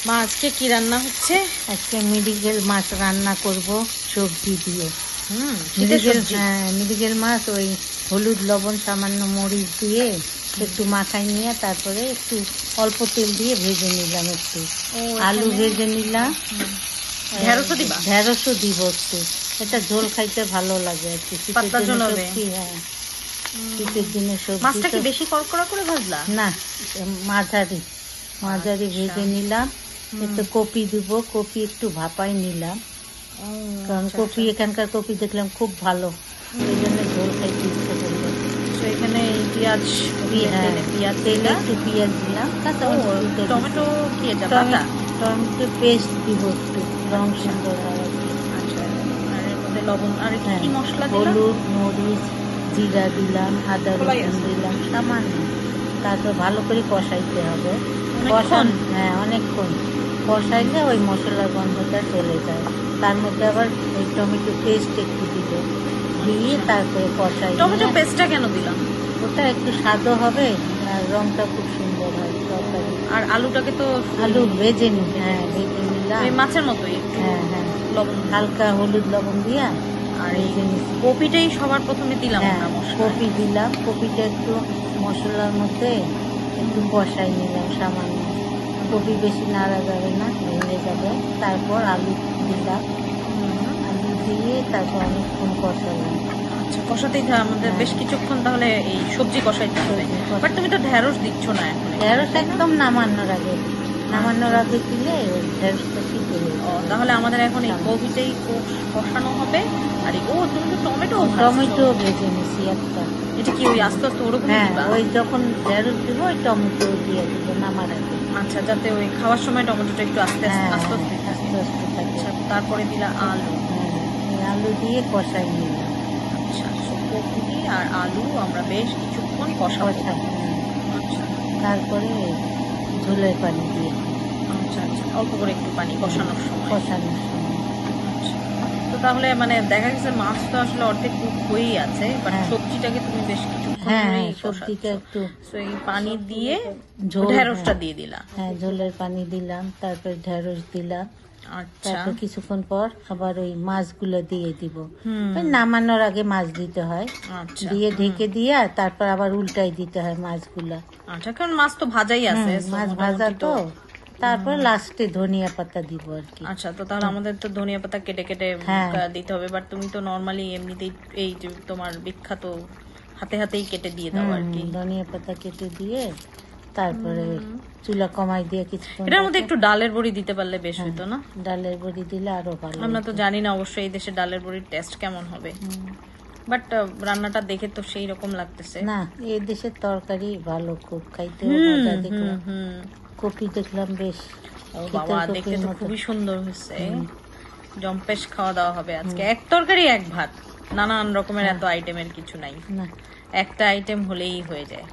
মা আজকে কি রান্না হচ্ছে? আজকে মৃগেল মাছ রান্না করব সবজি দিয়ে। মৃগেল মাছ ওই হলুদ লবণ সামান্য মরিচ দিয়ে একটু মাখাই নিয়ে তারপরে একটু অল্প তেল দিয়ে ভেজে নিলাম, একটু আলু ভেজে নিলাম, ঢেঁড়সও দিবা? ঢেঁড়সও দিব একটু। এটা ঝোল খাইতে ভালো লাগে আর কি, শীতের দিনে সবজি। হ্যাঁ, শীতের দিনে সবজি। মাছটা কি বেশি কড়কড়া করে ভাজলা? না, মাঝারি মাঝারি ভেজে নিলাম। একটু কপি দিব, কপি একটু ভাপাই নিলাম, কারণ কপি এখানকার কপি দেখলাম খুব ভালো, এই জন্য ঝোল খাইতে ইচ্ছে করলো। এখানে পেঁয়াজ, পেঁয়াজ তেলে একটু পেঁয়াজ দিলাম, টমেটো কি এটা? টমেটো পেস্ট দিব একটু, রং সুন্দর হয়। আচ্ছা, আর এর মধ্যে লবণ আর কি মশলা দিলাম? হলুদ, মরিচ, জিরা দিলাম, আদা রসুন দিলাম সামান্য। তারপর ভালো করে কষাইতে হবে। হ্যাঁ, অনেকক্ষণ কষাইলে ওই মশলার গন্ধটা চলে যায়। তার মধ্যে আবার ওই টমেটো পেস্ট একটু দিব, দিয়ে তারপরে কষাই। টমেটো পেস্টটা কেন দিলাম? ওটা একটু স্বাদও হবে আর রংটা খুব সুন্দর হয় তরকারি। আর আলুটাকে তো আলু ভেজে নিই। হ্যাঁ, ভেজে নিলাম ওই মাছের মতোই। হ্যাঁ হ্যাঁ, লবণ হালকা হলুদ লবণ দিয়া। আর এই কপিটাই সবার প্রথমে দিলাম। কপি দিলাম, কপিটা একটু মশলার মধ্যে একটু কষাই নিলাম সামান্য। কপি বেশি নাড়া যাবে না, ভেঙে যাবে। তারপর আলু দিলাম, আলু দিয়ে তারপর অনেকক্ষণ কষালাম। আচ্ছা, কষাতেই আমাদের বেশ কিছুক্ষণ তাহলে এই সবজি কষাইতে হবে। বাট তুমি তো ঢেঁড়স দিচ্ছ না এখন। ঢেঁড়স একদম নামানোর আগে দিলে ঢেঁড়সটা ঠিক হয়ে যাবে। তাহলে আমাদের এখন এই কপিটাই কষানো হবে। আর তুমি তো টমেটো ভেজে নিছি একটা। এটা কি ওই আস্তে আস্তে ওরকম? হ্যাঁ, ওই যখন ঢেঁড়স দিব ওই টমেটো দিয়ে দিব নামার আগে। আচ্ছা, যাতে ওই খাওয়ার সময় টমেটোটা একটু আস্তে আস্তে থাকে। তারপরে দিলা আলু। আলু দিয়ে কষাই নিলাম। আচ্ছা, কপি আর আলু আমরা বেশ কিছুক্ষণ কষাবো। আচ্ছা, তারপরে ঝোলের পানি দিয়ে। আচ্ছা আচ্ছা, অল্প করে একটু পানি কষানোর সময়। আচ্ছা, তো তাহলে মানে দেখা গেছে মাছ তো আসলে অর্ধেক কুক হয়েই আছে, বাট সবজিটাকে তুমি বেশ কিছুক্ষণ সবজিটা একটু এই পানি দিয়ে ঢেঁড়সটা দিয়ে দিলা। হ্যাঁ, ঝোলের পানি দিলাম, তারপর ঢেঁড়স দিলাম। আচ্ছা, তারপর কিছুক্ষণ পর আবার ওই মাছগুলো দিয়ে দিব। নামানোর আগে মাছ দিতে হয়, দিয়ে ঢেকে দিয়ে তারপর আবার উল্টাই দিতে হয় মাছগুলা। আচ্ছা, কারণ মাছ তো ভাজাই আছে, মাছ ভাজা তো। তারপর লাস্টে ধনিয়া পাতা দিব আর কি। আচ্ছা, তো তাহলে আমাদের তো ধনিয়া পাতা কেটে কেটে দিতে হবে। বাট তুমি তো নর্মালি এমনিতেই এই যে তোমার বিখ্যাত হাতে হাতেই কেটে দিয়ে দাও আর কি। ধনিয়া পাতা কেটে দিয়ে তারপরে চুলা কমাই দিয়ে কিছুক্ষণ। এটার মধ্যে একটু ডালের বড়ি দিতে পারলে বেশ হতো না? ডালের বড়ি দিলে আরো ভালো। আমরা তো জানি না অবশ্যই এই দেশে ডালের বড়ির টেস্ট কেমন হবে, বাট রান্নাটা দেখে তো সেই রকম লাগতেছে। না, এই দেশের তরকারি ভালো, খুব খাইতে মজা। দেখলাম কপি, দেখলাম বেশ। বাবা, দেখতে তো খুবই সুন্দর হয়েছে। জম্পেশ খাওয়া দাওয়া হবে আজকে। এক তরকারি এক ভাত, নানান রকমের, এত আইটেমের কিছু নাই, একটা আইটেম হলেই হয়ে যায়।